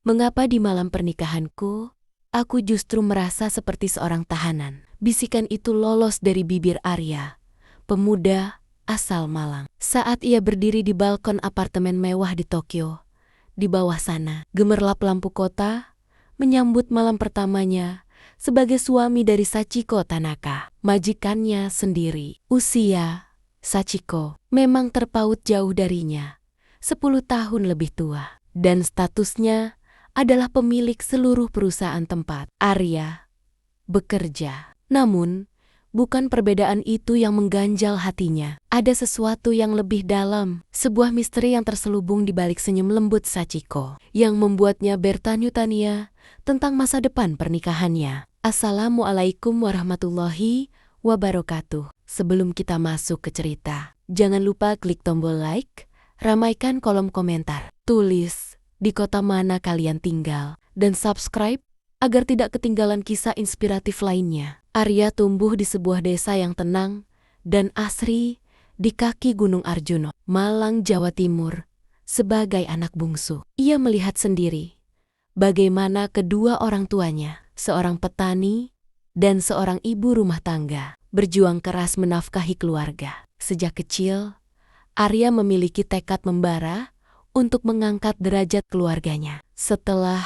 Mengapa di malam pernikahanku, aku justru merasa seperti seorang tahanan? Bisikan itu lolos dari bibir Arya, pemuda asal Malang. Saat ia berdiri di balkon apartemen mewah di Tokyo, di bawah sana, gemerlap lampu kota menyambut malam pertamanya sebagai suami dari Sachiko Tanaka, majikannya sendiri. Usia Sachiko memang terpaut jauh darinya, 10 tahun lebih tua, dan statusnya adalah pemilik seluruh perusahaan tempat Arya bekerja. Namun, bukan perbedaan itu yang mengganjal hatinya. Ada sesuatu yang lebih dalam, sebuah misteri yang terselubung di balik senyum lembut Sachiko, yang membuatnya bertanya-tanya tentang masa depan pernikahannya. Assalamualaikum warahmatullahi wabarakatuh. Sebelum kita masuk ke cerita, jangan lupa klik tombol like, ramaikan kolom komentar, tulis di kota mana kalian tinggal, dan subscribe agar tidak ketinggalan kisah inspiratif lainnya. Arya tumbuh di sebuah desa yang tenang dan asri di kaki Gunung Arjuna, Malang, Jawa Timur. Sebagai anak bungsu, ia melihat sendiri bagaimana kedua orang tuanya, seorang petani dan seorang ibu rumah tangga, berjuang keras menafkahi keluarga. Sejak kecil, Arya memiliki tekad membara untuk mengangkat derajat keluarganya. Setelah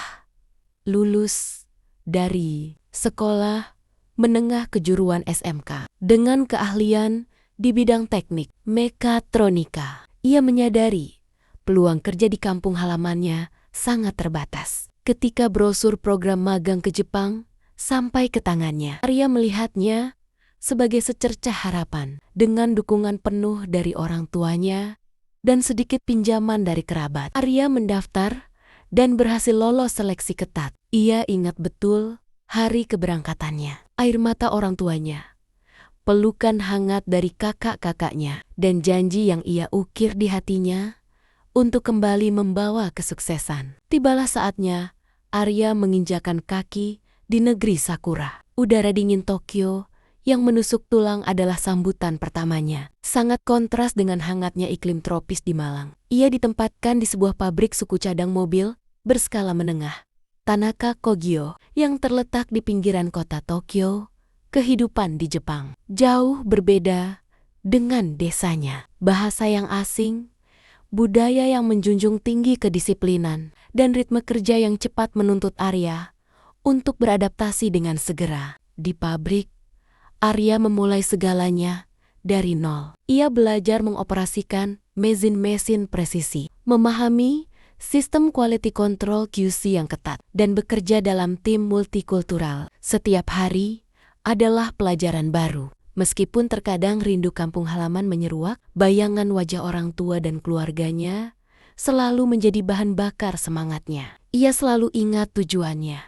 lulus dari sekolah menengah kejuruan SMK dengan keahlian di bidang teknik mekatronika, ia menyadari peluang kerja di kampung halamannya sangat terbatas. Ketika brosur program magang ke Jepang sampai ke tangannya, Arya melihatnya sebagai secercah harapan. Dengan dukungan penuh dari orang tuanya dan sedikit pinjaman dari kerabat, Arya mendaftar dan berhasil lolos seleksi ketat. Ia ingat betul hari keberangkatannya, air mata orang tuanya, pelukan hangat dari kakak-kakaknya, dan janji yang ia ukir di hatinya untuk kembali membawa kesuksesan. Tibalah saatnya Arya menginjakan kaki di negeri Sakura. Udara dingin Tokyo yang menusuk tulang adalah sambutan pertamanya. Sangat kontras dengan hangatnya iklim tropis di Malang. Ia ditempatkan di sebuah pabrik suku cadang mobil berskala menengah, Tanaka Kogyo, yang terletak di pinggiran kota Tokyo. Kehidupan di Jepang jauh berbeda dengan desanya. Bahasa yang asing, budaya yang menjunjung tinggi kedisiplinan, dan ritme kerja yang cepat menuntut Arya untuk beradaptasi dengan segera. Di pabrik, Arya memulai segalanya dari nol. Ia belajar mengoperasikan mesin-mesin presisi, memahami sistem quality control QC yang ketat, dan bekerja dalam tim multikultural. Setiap hari adalah pelajaran baru. Meskipun terkadang rindu kampung halaman menyeruak, bayangan wajah orang tua dan keluarganya selalu menjadi bahan bakar semangatnya. Ia selalu ingat tujuannya,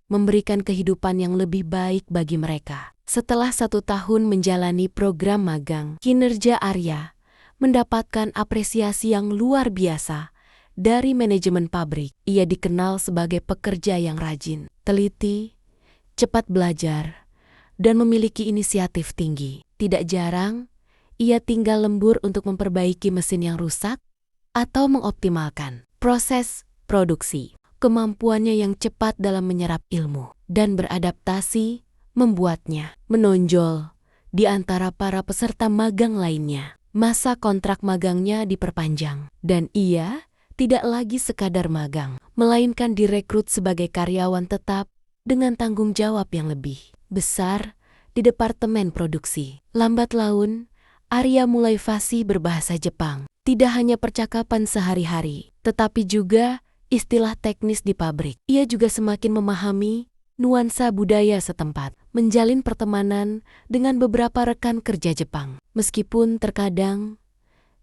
memberikan kehidupan yang lebih baik bagi mereka. Setelah 1 tahun menjalani program magang, kinerja Arya mendapatkan apresiasi yang luar biasa dari manajemen pabrik. Ia dikenal sebagai pekerja yang rajin, teliti, cepat belajar, dan memiliki inisiatif tinggi. Tidak jarang, ia tinggal lembur untuk memperbaiki mesin yang rusak atau mengoptimalkan proses produksi. Kemampuannya yang cepat dalam menyerap ilmu dan beradaptasi membuatnya menonjol di antara para peserta magang lainnya. Masa kontrak magangnya diperpanjang, dan ia tidak lagi sekadar magang, melainkan direkrut sebagai karyawan tetap dengan tanggung jawab yang lebih besar di departemen produksi. Lambat laun, Arya mulai fasih berbahasa Jepang. Tidak hanya percakapan sehari-hari, tetapi juga istilah teknis di pabrik. Ia juga semakin memahami nuansa budaya setempat, menjalin pertemanan dengan beberapa rekan kerja Jepang. Meskipun terkadang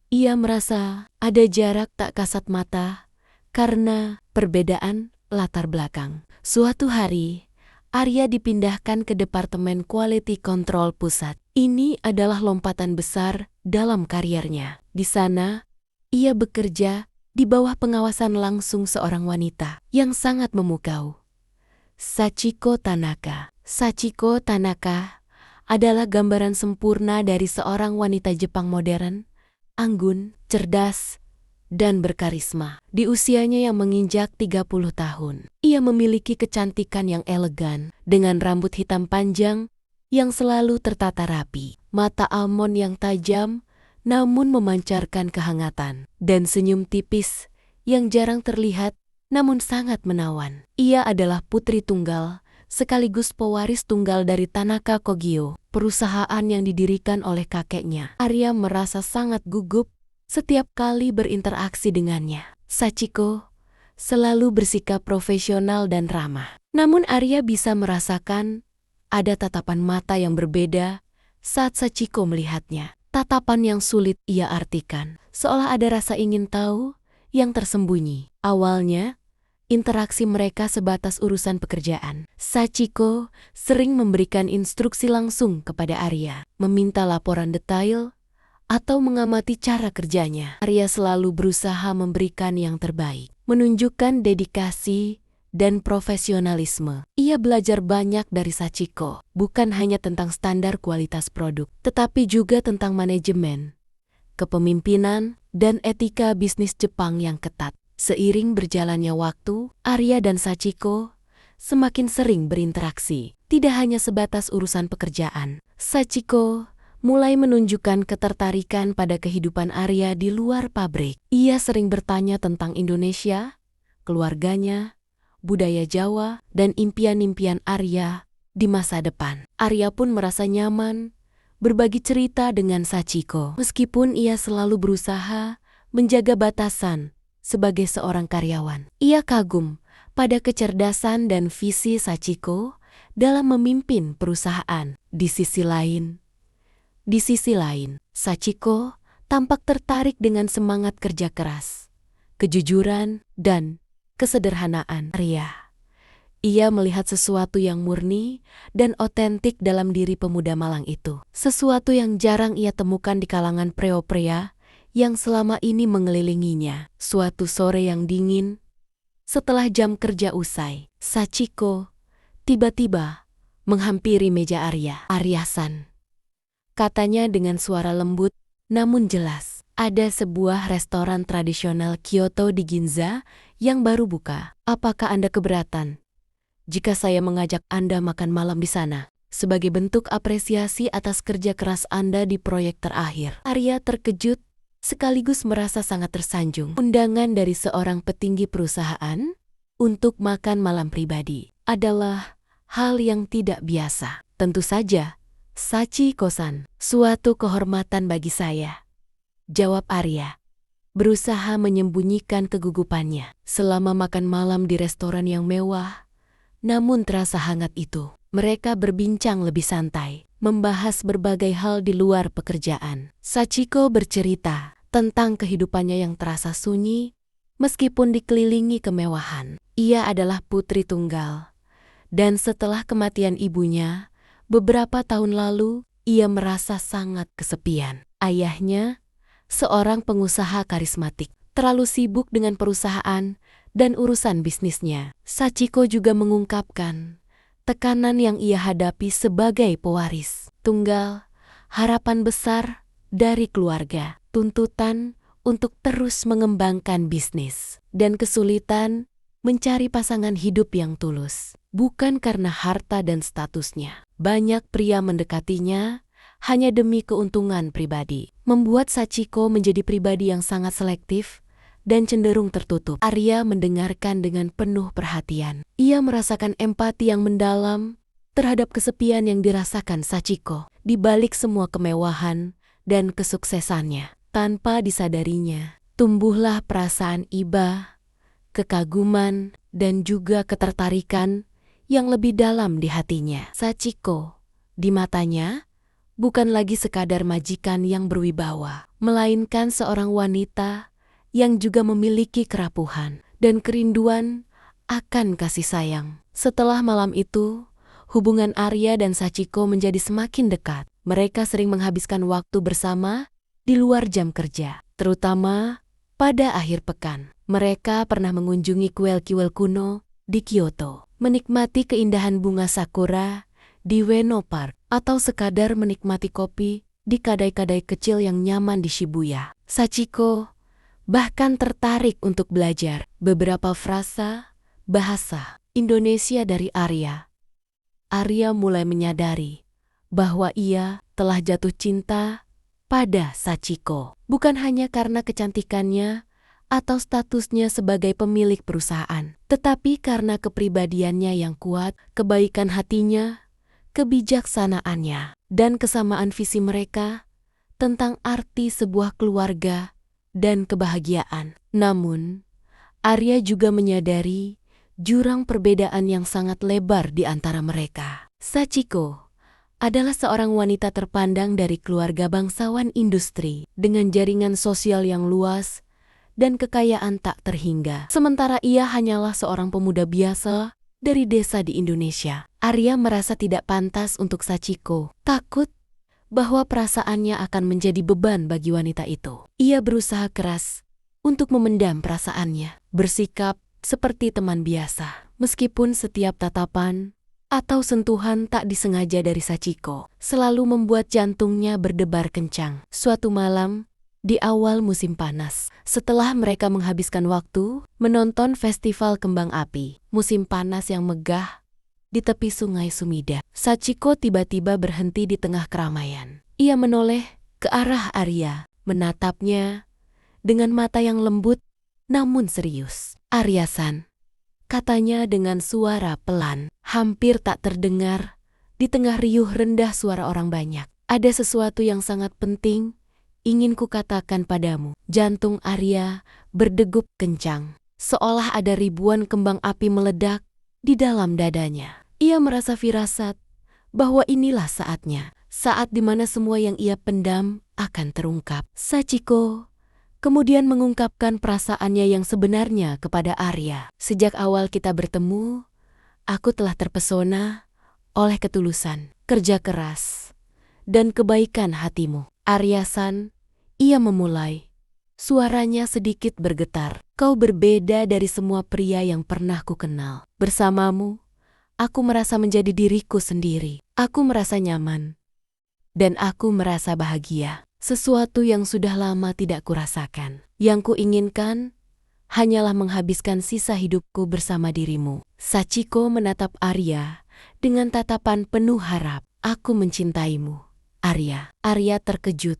ia merasa ada jarak tak kasat mata karena perbedaan latar belakang. Suatu hari, Arya dipindahkan ke Departemen Quality Control Pusat. Ini adalah lompatan besar dalam karirnya. Di sana, ia bekerja di bawah pengawasan langsung seorang wanita yang sangat memukau, Sachiko Tanaka. Sachiko Tanaka adalah gambaran sempurna dari seorang wanita Jepang modern, anggun, cerdas, dan berkarisma. Di usianya yang menginjak 30 tahun, ia memiliki kecantikan yang elegan dengan rambut hitam panjang yang selalu tertata rapi, mata almond yang tajam namun memancarkan kehangatan, dan senyum tipis yang jarang terlihat namun sangat menawan. Ia adalah putri tunggal sekaligus pewaris tunggal dari Tanaka Kogyo, perusahaan yang didirikan oleh kakeknya. Arya merasa sangat gugup setiap kali berinteraksi dengannya. Sachiko selalu bersikap profesional dan ramah. Namun Arya bisa merasakan ada tatapan mata yang berbeda saat Sachiko melihatnya. Tatapan yang sulit ia artikan, seolah ada rasa ingin tahu yang tersembunyi. Awalnya, interaksi mereka sebatas urusan pekerjaan. Sachiko sering memberikan instruksi langsung kepada Arya, meminta laporan detail, atau mengamati cara kerjanya. Arya selalu berusaha memberikan yang terbaik, menunjukkan dedikasi dan profesionalisme. Ia belajar banyak dari Sachiko, bukan hanya tentang standar kualitas produk, tetapi juga tentang manajemen, kepemimpinan, dan etika bisnis Jepang yang ketat. Seiring berjalannya waktu, Arya dan Sachiko semakin sering berinteraksi, tidak hanya sebatas urusan pekerjaan. Sachiko mulai menunjukkan ketertarikan pada kehidupan Arya di luar pabrik. Ia sering bertanya tentang Indonesia, keluarganya, budaya Jawa, dan impian-impian Arya di masa depan. Arya pun merasa nyaman berbagi cerita dengan Sachiko, meskipun ia selalu berusaha menjaga batasan sebagai seorang karyawan. Ia kagum pada kecerdasan dan visi Sachiko dalam memimpin perusahaan. Di sisi lain, Sachiko tampak tertarik dengan semangat kerja keras, kejujuran, dan kesederhanaan Arya. Ia melihat sesuatu yang murni dan otentik dalam diri pemuda malang itu. Sesuatu yang jarang ia temukan di kalangan pria-pria yang selama ini mengelilinginya. Suatu sore yang dingin, setelah jam kerja usai, Sachiko tiba-tiba menghampiri meja Arya. "Arya-san," katanya dengan suara lembut namun jelas, "ada sebuah restoran tradisional Kyoto di Ginza yang baru buka. Apakah Anda keberatan jika saya mengajak Anda makan malam di sana sebagai bentuk apresiasi atas kerja keras Anda di proyek terakhir?" Arya terkejut sekaligus merasa sangat tersanjung. Undangan dari seorang petinggi perusahaan untuk makan malam pribadi adalah hal yang tidak biasa. "Tentu saja, Sachiko-san, suatu kehormatan bagi saya," jawab Arya, berusaha menyembunyikan kegugupannya. Selama makan malam di restoran yang mewah, namun terasa hangat itu, mereka berbincang lebih santai, membahas berbagai hal di luar pekerjaan. Sachiko bercerita tentang kehidupannya yang terasa sunyi, meskipun dikelilingi kemewahan. Ia adalah putri tunggal, dan setelah kematian ibunya, beberapa tahun lalu, ia merasa sangat kesepian. Ayahnya, seorang pengusaha karismatik, terlalu sibuk dengan perusahaan dan urusan bisnisnya. Sachiko juga mengungkapkan tekanan yang ia hadapi sebagai pewaris tunggal, harapan besar dari keluarga, tuntutan untuk terus mengembangkan bisnis, dan kesulitan mencari pasangan hidup yang tulus. Bukan karena harta dan statusnya, banyak pria mendekatinya hanya demi keuntungan pribadi, membuat Sachiko menjadi pribadi yang sangat selektif dan cenderung tertutup. Arya mendengarkan dengan penuh perhatian. Ia merasakan empati yang mendalam terhadap kesepian yang dirasakan Sachiko. Di balik semua kemewahan dan kesuksesannya, tanpa disadarinya, tumbuhlah perasaan iba, kekaguman, dan juga ketertarikan yang lebih dalam di hatinya. Sachiko, di matanya, bukan lagi sekadar majikan yang berwibawa, melainkan seorang wanita yang juga memiliki kerapuhan dan kerinduan akan kasih sayang. Setelah malam itu, hubungan Arya dan Sachiko menjadi semakin dekat. Mereka sering menghabiskan waktu bersama di luar jam kerja, terutama pada akhir pekan. Mereka pernah mengunjungi kuil-kuil kuno di Kyoto, menikmati keindahan bunga sakura di Ueno Park, atau sekadar menikmati kopi di kedai-kedai kecil yang nyaman di Shibuya. Sachiko bahkan tertarik untuk belajar beberapa frasa bahasa Indonesia dari Arya. Arya mulai menyadari bahwa ia telah jatuh cinta pada Sachiko. Bukan hanya karena kecantikannya atau statusnya sebagai pemilik perusahaan, tetapi karena kepribadiannya yang kuat, kebaikan hatinya, kebijaksanaannya, dan kesamaan visi mereka tentang arti sebuah keluarga dan kebahagiaan. Namun, Arya juga menyadari jurang perbedaan yang sangat lebar di antara mereka. Sachiko adalah seorang wanita terpandang dari keluarga bangsawan industri dengan jaringan sosial yang luas dan kekayaan tak terhingga. Sementara ia hanyalah seorang pemuda biasa dari desa di Indonesia. Arya merasa tidak pantas untuk Sachiko, takut bahwa perasaannya akan menjadi beban bagi wanita itu. Ia berusaha keras untuk memendam perasaannya, bersikap seperti teman biasa. Meskipun setiap tatapan atau sentuhan tak disengaja dari Sachiko selalu membuat jantungnya berdebar kencang. Suatu malam, di awal musim panas, setelah mereka menghabiskan waktu menonton festival kembang api, musim panas yang megah di tepi sungai Sumida, Sachiko tiba-tiba berhenti di tengah keramaian. Ia menoleh ke arah Arya, menatapnya dengan mata yang lembut namun serius. "Arya-san," katanya dengan suara pelan, hampir tak terdengar di tengah riuh rendah suara orang banyak. "Ada sesuatu yang sangat penting ingin kukatakan padamu." Jantung Arya berdegup kencang, seolah ada ribuan kembang api meledak di dalam dadanya. Ia merasa firasat bahwa inilah saatnya, saat di mana semua yang ia pendam akan terungkap. Sachiko kemudian mengungkapkan perasaannya yang sebenarnya kepada Arya. "Sejak awal kita bertemu, aku telah terpesona oleh ketulusan, kerja keras, dan kebaikan hatimu." "Arya-san," ia memulai, suaranya sedikit bergetar. "Kau berbeda dari semua pria yang pernah kukenal. Bersamamu, aku merasa menjadi diriku sendiri. Aku merasa nyaman, dan aku merasa bahagia. Sesuatu yang sudah lama tidak kurasakan. Yang kuinginkan hanyalah menghabiskan sisa hidupku bersama dirimu." Sachiko menatap Arya dengan tatapan penuh harap. "Aku mencintaimu, Arya." Arya terkejut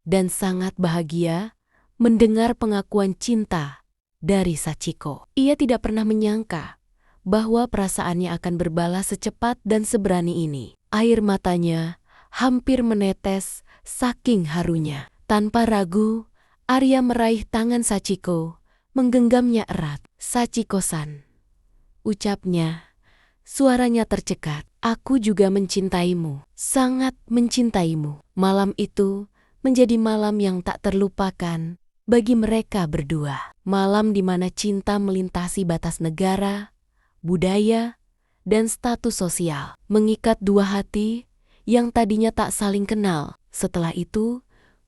dan sangat bahagia mendengar pengakuan cinta dari Sachiko. Ia tidak pernah menyangka bahwa perasaannya akan berbalas secepat dan seberani ini. Air matanya hampir menetes saking harunya. Tanpa ragu, Arya meraih tangan Sachiko, menggenggamnya erat. "Sachiko-san," ucapnya, suaranya tercekat. "Aku juga mencintaimu, sangat mencintaimu." Malam itu menjadi malam yang tak terlupakan bagi mereka berdua. Malam di mana cinta melintasi batas negara, budaya, dan status sosial, mengikat dua hati yang tadinya tak saling kenal. Setelah itu,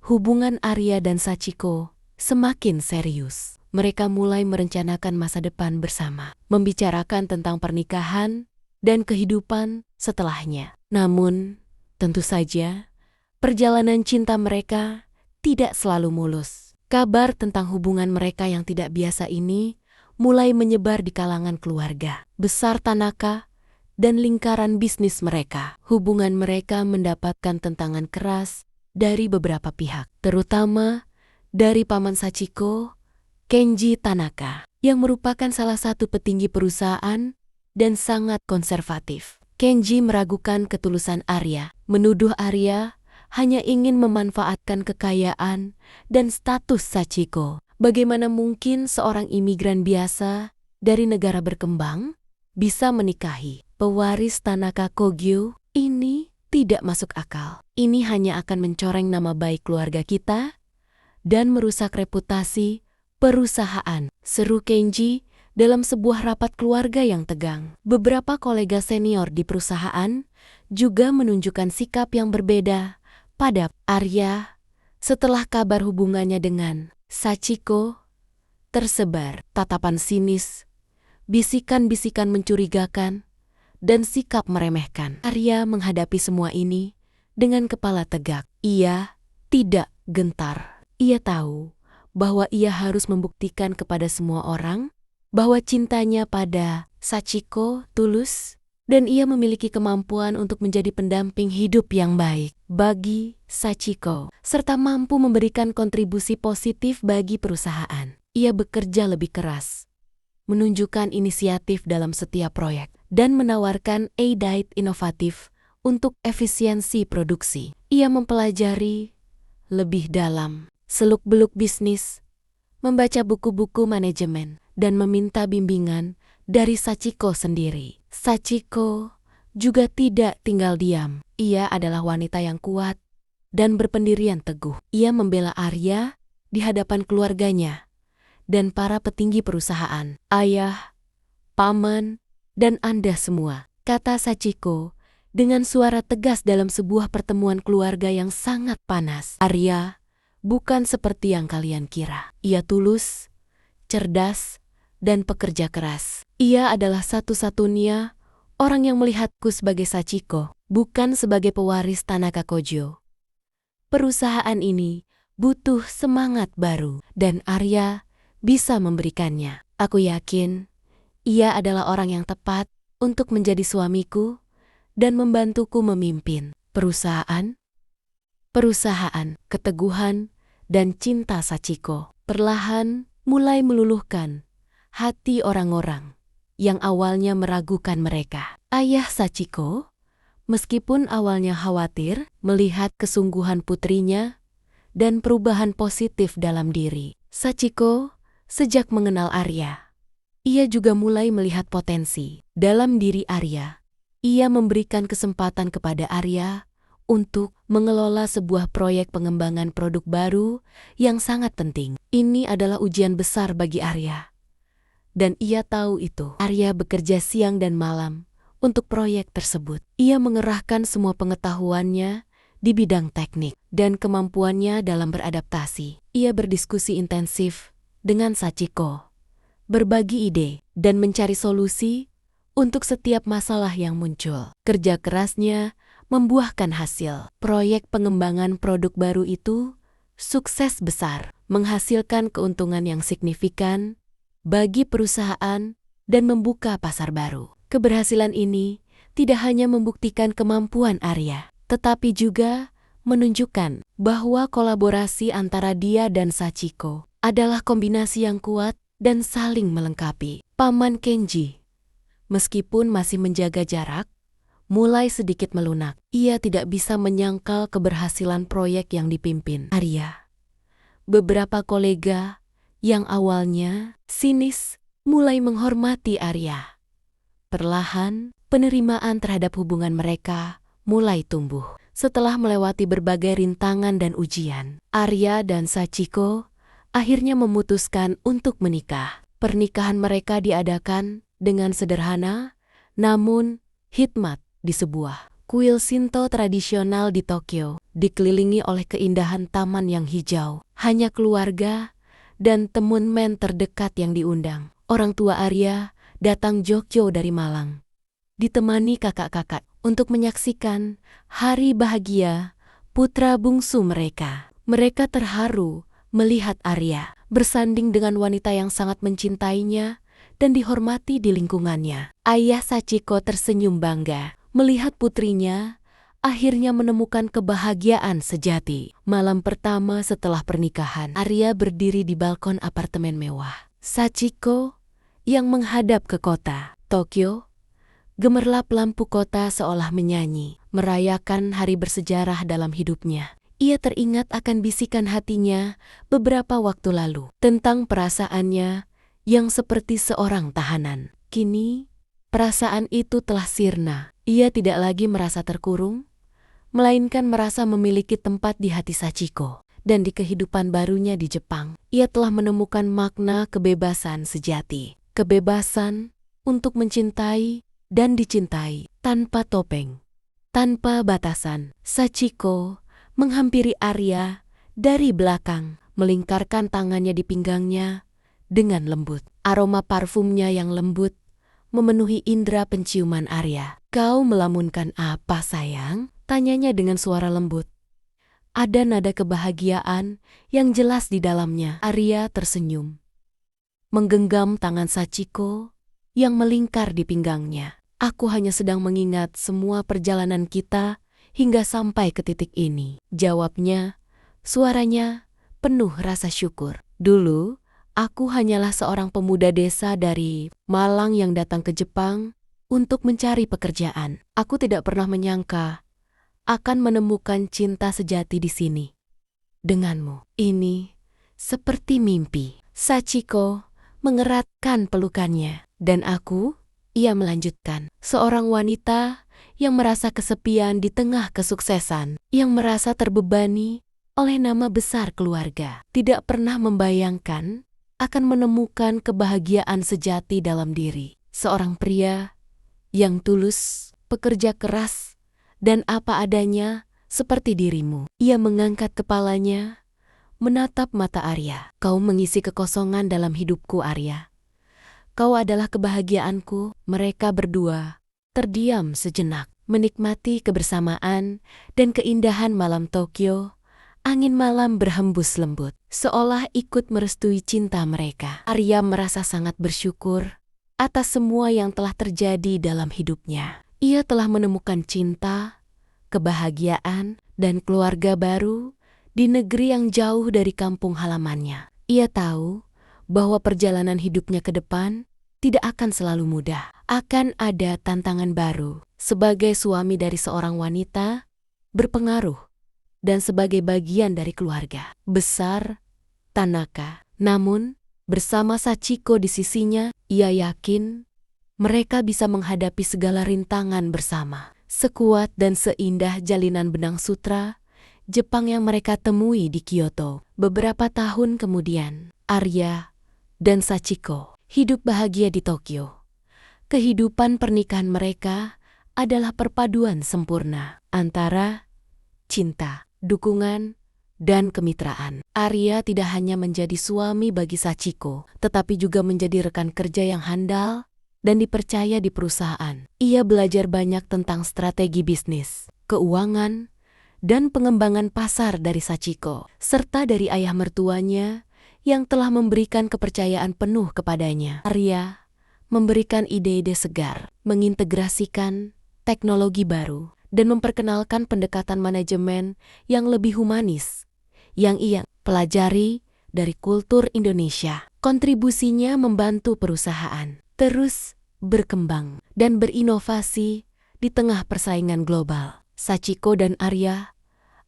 hubungan Arya dan Sachiko semakin serius. Mereka mulai merencanakan masa depan bersama, membicarakan tentang pernikahan dan kehidupan setelahnya. Namun, tentu saja, perjalanan cinta mereka tidak selalu mulus. Kabar tentang hubungan mereka yang tidak biasa ini mulai menyebar di kalangan keluarga besar Tanaka dan lingkaran bisnis mereka. Hubungan mereka mendapatkan tentangan keras dari beberapa pihak, terutama dari paman Sachiko, Kenji Tanaka, yang merupakan salah satu petinggi perusahaan dan sangat konservatif. Kenji meragukan ketulusan Arya, menuduh Arya hanya ingin memanfaatkan kekayaan dan status Sachiko. Bagaimana mungkin seorang imigran biasa dari negara berkembang bisa menikahi pewaris Tanaka Kogyo? Ini tidak masuk akal. Ini hanya akan mencoreng nama baik keluarga kita dan merusak reputasi perusahaan, seru Kenji dalam sebuah rapat keluarga yang tegang. Beberapa kolega senior di perusahaan juga menunjukkan sikap yang berbeda pada Arya setelah kabar hubungannya dengan Sachiko tersebar. Tatapan sinis, bisikan-bisikan mencurigakan, dan sikap meremehkan. Arya menghadapi semua ini dengan kepala tegak. Ia tidak gentar. Ia tahu bahwa ia harus membuktikan kepada semua orang bahwa cintanya pada Sachiko tulus, dan ia memiliki kemampuan untuk menjadi pendamping hidup yang baik bagi Sachiko, serta mampu memberikan kontribusi positif bagi perusahaan. Ia bekerja lebih keras, menunjukkan inisiatif dalam setiap proyek, dan menawarkan ide inovatif untuk efisiensi produksi. Ia mempelajari lebih dalam seluk-beluk bisnis, membaca buku-buku manajemen, dan meminta bimbingan dari Sachiko sendiri. Sachiko juga tidak tinggal diam. Ia adalah wanita yang kuat dan berpendirian teguh. Ia membela Arya di hadapan keluarganya dan para petinggi perusahaan. Ayah, paman, dan Anda semua, kata Sachiko dengan suara tegas dalam sebuah pertemuan keluarga yang sangat panas. Arya bukan seperti yang kalian kira. Ia tulus, cerdas, dan pekerja keras. Ia adalah satu-satunya orang yang melihatku sebagai Sachiko, bukan sebagai pewaris Tanaka Kojo. Perusahaan ini butuh semangat baru, dan Arya bisa memberikannya. Aku yakin ia adalah orang yang tepat untuk menjadi suamiku dan membantuku memimpin perusahaan. Keteguhan, dan cinta Sachiko perlahan mulai meluluhkan hati orang-orang yang awalnya meragukan mereka. Ayah Sachiko, meskipun awalnya khawatir melihat kesungguhan putrinya dan perubahan positif dalam diri Sachiko sejak mengenal Arya, ia juga mulai melihat potensi dalam diri Arya. Ia memberikan kesempatan kepada Arya untuk mengelola sebuah proyek pengembangan produk baru yang sangat penting. Ini adalah ujian besar bagi Arya, dan ia tahu itu. Arya bekerja siang dan malam untuk proyek tersebut. Ia mengerahkan semua pengetahuannya di bidang teknik dan kemampuannya dalam beradaptasi. Ia berdiskusi intensif dengan Sachiko, berbagi ide, dan mencari solusi untuk setiap masalah yang muncul. Kerja kerasnya membuahkan hasil. Proyek pengembangan produk baru itu sukses besar, menghasilkan keuntungan yang signifikan bagi perusahaan dan membuka pasar baru. Keberhasilan ini tidak hanya membuktikan kemampuan Arya, tetapi juga menunjukkan bahwa kolaborasi antara dia dan Sachiko adalah kombinasi yang kuat dan saling melengkapi. Paman Kenji, meskipun masih menjaga jarak, mulai sedikit melunak. Ia tidak bisa menyangkal keberhasilan proyek yang dipimpin Arya. Beberapa kolega yang awalnya sinis mulai menghormati Arya. Perlahan, penerimaan terhadap hubungan mereka mulai tumbuh. Setelah melewati berbagai rintangan dan ujian, Arya dan Sachiko akhirnya memutuskan untuk menikah. Pernikahan mereka diadakan dengan sederhana, namun hikmat di sebuah kuil Shinto tradisional di Tokyo, dikelilingi oleh keindahan taman yang hijau. Hanya keluarga dan teman terdekat yang diundang. Orang tua Arya datang jauh-jauh dari Malang, ditemani kakak-kakak untuk menyaksikan hari bahagia putra bungsu mereka. Mereka terharu melihat Arya bersanding dengan wanita yang sangat mencintainya dan dihormati di lingkungannya. Ayah Sachiko tersenyum bangga melihat putrinya akhirnya menemukan kebahagiaan sejati. Malam pertama setelah pernikahan, Arya berdiri di balkon apartemen mewah Sachiko yang menghadap ke kota Tokyo. Gemerlap lampu kota seolah menyanyi, merayakan hari bersejarah dalam hidupnya. Ia teringat akan bisikan hatinya beberapa waktu lalu tentang perasaannya yang seperti seorang tahanan. Kini, perasaan itu telah sirna. Ia tidak lagi merasa terkurung, melainkan merasa memiliki tempat di hati Sachiko. Dan di kehidupan barunya di Jepang, ia telah menemukan makna kebebasan sejati. Kebebasan untuk mencintai dan dicintai tanpa topeng, tanpa batasan. Sachiko menghampiri Arya dari belakang, melingkarkan tangannya di pinggangnya dengan lembut. Aroma parfumnya yang lembut memenuhi indera penciuman Arya. "Kau melamunkan apa, sayang?" tanyanya dengan suara lembut. Ada nada kebahagiaan yang jelas di dalamnya. Arya tersenyum, menggenggam tangan Sachiko yang melingkar di pinggangnya. Aku hanya sedang mengingat semua perjalanan kita hingga sampai ke titik ini, jawabnya, suaranya penuh rasa syukur. Dulu, aku hanyalah seorang pemuda desa dari Malang yang datang ke Jepang untuk mencari pekerjaan. Aku tidak pernah menyangka akan menemukan cinta sejati di sini. Denganmu, ini seperti mimpi. Sachiko mengeratkan pelukannya. Dan aku, ia melanjutkan, seorang wanita yang merasa kesepian di tengah kesuksesan, yang merasa terbebani oleh nama besar keluarga, tidak pernah membayangkan akan menemukan kebahagiaan sejati dalam diri. Seorang pria yang tulus, pekerja keras, dan apa adanya seperti dirimu. Ia mengangkat kepalanya, menatap mata Arya. Kau mengisi kekosongan dalam hidupku, Arya. Kau adalah kebahagiaanku. Mereka berdua terdiam sejenak, menikmati kebersamaan dan keindahan malam Tokyo. Angin malam berhembus lembut, seolah ikut merestui cinta mereka. Arya merasa sangat bersyukur atas semua yang telah terjadi dalam hidupnya. Ia telah menemukan cinta, kebahagiaan, dan keluarga baru di negeri yang jauh dari kampung halamannya. Ia tahu bahwa perjalanan hidupnya ke depan tidak akan selalu mudah. Akan ada tantangan baru sebagai suami dari seorang wanita berpengaruh dan sebagai bagian dari keluarga besar Tanaka. Namun, bersama Sachiko di sisinya, ia yakin mereka bisa menghadapi segala rintangan bersama. Sekuat dan seindah jalinan benang sutra Jepang yang mereka temui di Kyoto. Beberapa tahun kemudian, Arya dan Sachiko hidup bahagia di Tokyo. Kehidupan pernikahan mereka adalah perpaduan sempurna antara cinta, dukungan, dan kemitraan. Arya tidak hanya menjadi suami bagi Sachiko, tetapi juga menjadi rekan kerja yang handal dan dipercaya di perusahaan. Ia belajar banyak tentang strategi bisnis, keuangan, dan pengembangan pasar dari Sachiko, serta dari ayah mertuanya yang telah memberikan kepercayaan penuh kepadanya. Arya memberikan ide-ide segar, mengintegrasikan teknologi baru, dan memperkenalkan pendekatan manajemen yang lebih humanis yang ia pelajari dari kultur Indonesia. Kontribusinya membantu perusahaan terus berkembang dan berinovasi di tengah persaingan global. Sachiko dan Arya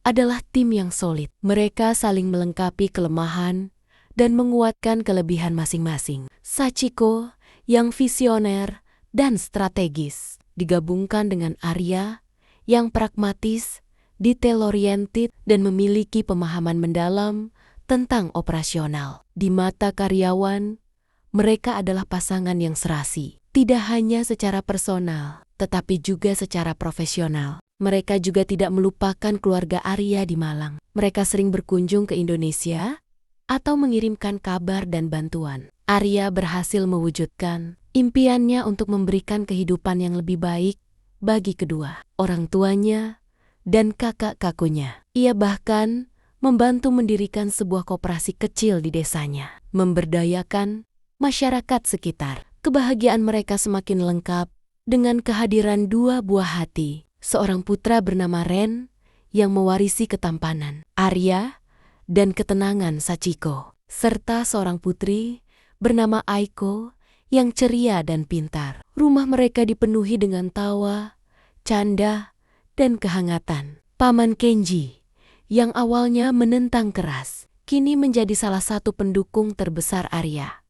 adalah tim yang solid. Mereka saling melengkapi kelemahan dan menguatkan kelebihan masing-masing. Sachiko yang visioner dan strategis digabungkan dengan Arya yang pragmatis, detail-oriented, dan memiliki pemahaman mendalam tentang operasional. Di mata karyawan, mereka adalah pasangan yang serasi, tidak hanya secara personal, tetapi juga secara profesional. Mereka juga tidak melupakan keluarga Arya di Malang. Mereka sering berkunjung ke Indonesia atau mengirimkan kabar dan bantuan. Arya berhasil mewujudkan impiannya untuk memberikan kehidupan yang lebih baik bagi kedua orang tuanya dan kakak-kakunya. Ia bahkan membantu mendirikan sebuah koperasi kecil di desanya, memberdayakan masyarakat sekitar. Kebahagiaan mereka semakin lengkap dengan kehadiran dua buah hati, seorang putra bernama Ren yang mewarisi ketampanan Arya dan ketenangan Sachiko, serta seorang putri bernama Aiko yang ceria dan pintar. Rumah mereka dipenuhi dengan tawa, canda, dan kehangatan. Paman Kenji, yang awalnya menentang keras, kini menjadi salah satu pendukung terbesar Arya.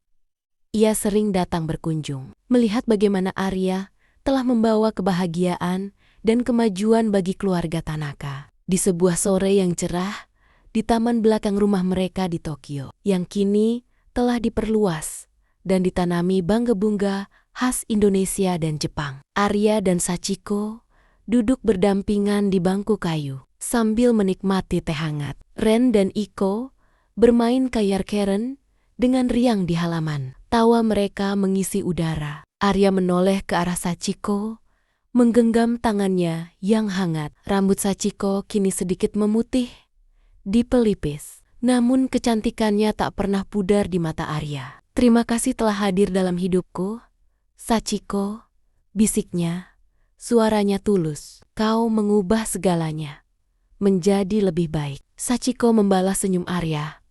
Ia sering datang berkunjung, melihat bagaimana Arya telah membawa kebahagiaan dan kemajuan bagi keluarga Tanaka. Di sebuah sore yang cerah, di taman belakang rumah mereka di Tokyo, yang kini telah diperluas dan ditanami bunga khas Indonesia dan Jepang. Arya dan Sachiko duduk berdampingan di bangku kayu sambil menikmati teh hangat. Ren dan Iko bermain kayar keren dengan riang di halaman. Tawa mereka mengisi udara. Arya menoleh ke arah Sachiko, menggenggam tangannya yang hangat. Rambut Sachiko kini sedikit memutih di pelipis. Namun kecantikannya tak pernah pudar di mata Arya. "Terima kasih telah hadir dalam hidupku, Sachiko," bisiknya. Suaranya tulus. "Kau mengubah segalanya menjadi lebih baik." Sachiko membalas senyum Arya.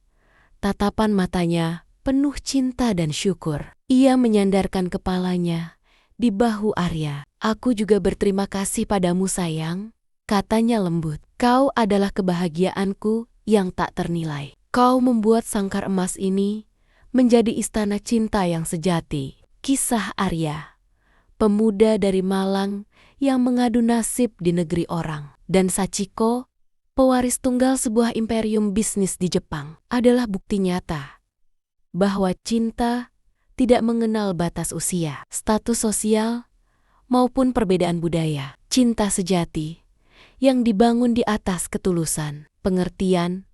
Tatapan matanya penuh cinta dan syukur. Ia menyandarkan kepalanya di bahu Arya. "Aku juga berterima kasih padamu sayang," katanya lembut. "Kau adalah kebahagiaanku yang tak ternilai. Kau membuat sangkar emas ini menjadi istana cinta yang sejati." Kisah Arya, pemuda dari Malang yang mengadu nasib di negeri orang, dan Sachiko, pewaris tunggal sebuah imperium bisnis di Jepang, adalah bukti nyata bahwa cinta tidak mengenal batas usia, status sosial, maupun perbedaan budaya. Cinta sejati yang dibangun di atas ketulusan, pengertian,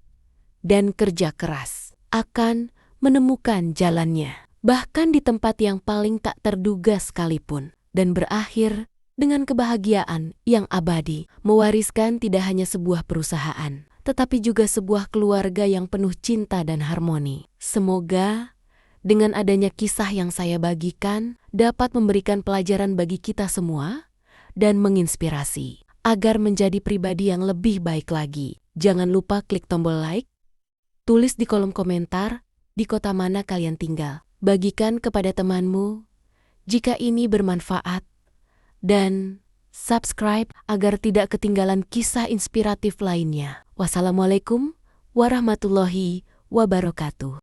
dan kerja keras akan menemukan jalannya, bahkan di tempat yang paling tak terduga sekalipun, dan berakhir dengan kebahagiaan yang abadi. Mewariskan tidak hanya sebuah perusahaan, tetapi juga sebuah keluarga yang penuh cinta dan harmoni. Semoga dengan adanya kisah yang saya bagikan dapat memberikan pelajaran bagi kita semua dan menginspirasi agar menjadi pribadi yang lebih baik lagi. Jangan lupa klik tombol like, tulis di kolom komentar di kota mana kalian tinggal. Bagikan kepada temanmu jika ini bermanfaat, dan subscribe agar tidak ketinggalan kisah inspiratif lainnya. Wassalamualaikum warahmatullahi wabarakatuh.